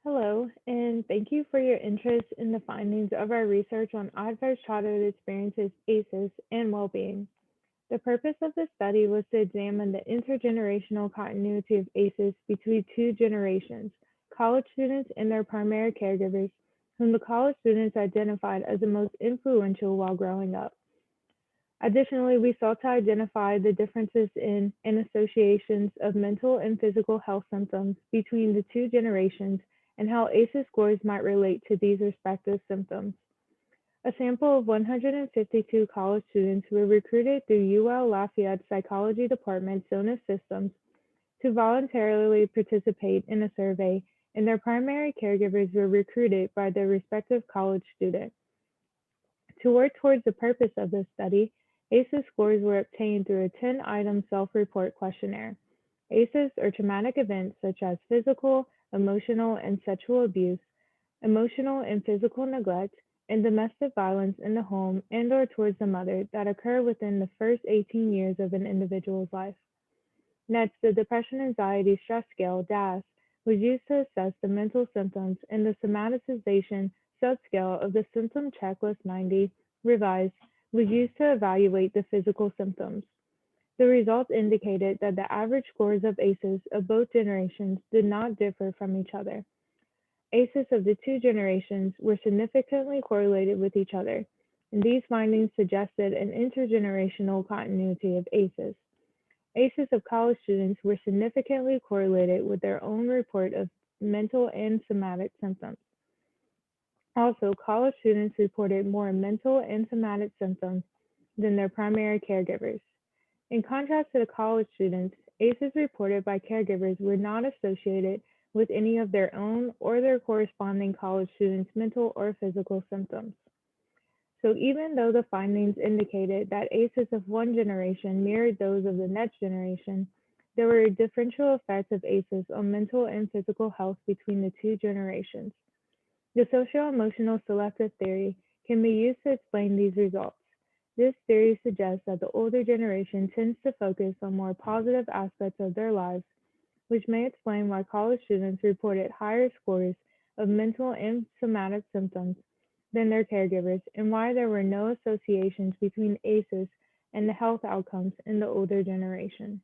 Hello, and thank you for your interest in the findings of our research on adverse childhood experiences, ACEs, and well-being. The purpose of this study was to examine the intergenerational continuity of ACEs between two generations, college students and their primary caregivers, whom the college students identified as the most influential while growing up. Additionally, we sought to identify the differences in and associations of mental and physical health symptoms between the two generations and how ACEs scores might relate to these respective symptoms. A sample of 152 college students were recruited through UL Lafayette Psychology Department's Jeanis systems to voluntarily participate in a survey, and their primary caregivers were recruited by their respective college student. To work towards the purpose of this study, ACEs scores were obtained through a 10-item self-report questionnaire. ACEs are traumatic events such as physical, emotional, and sexual abuse, emotional and physical neglect, and domestic violence in the home and/or towards the mother that occur within the first 18 years of an individual's life. Next, the Depression Anxiety Stress Scale, DAS, was used to assess the mental symptoms, and the somatization subscale of the Symptom Checklist 90, revised, was used to evaluate the physical symptoms. The results indicated that the average scores of ACEs of both generations did not differ from each other. ACEs of the two generations were significantly correlated with each other, and these findings suggested an intergenerational continuity of ACEs. ACEs of college students were significantly correlated with their own report of mental and somatic symptoms. Also, college students reported more mental and somatic symptoms than their primary caregivers. In contrast to the college students, ACEs reported by caregivers were not associated with any of their own or their corresponding college students' mental or physical symptoms. So even though the findings indicated that ACEs of one generation mirrored those of the next generation, there were differential effects of ACEs on mental and physical health between the two generations. The social-emotional selective theory can be used to explain these results. This theory suggests that the older generation tends to focus on more positive aspects of their lives, which may explain why college students reported higher scores of mental and somatic symptoms than their caregivers, and why there were no associations between ACEs and the health outcomes in the older generation.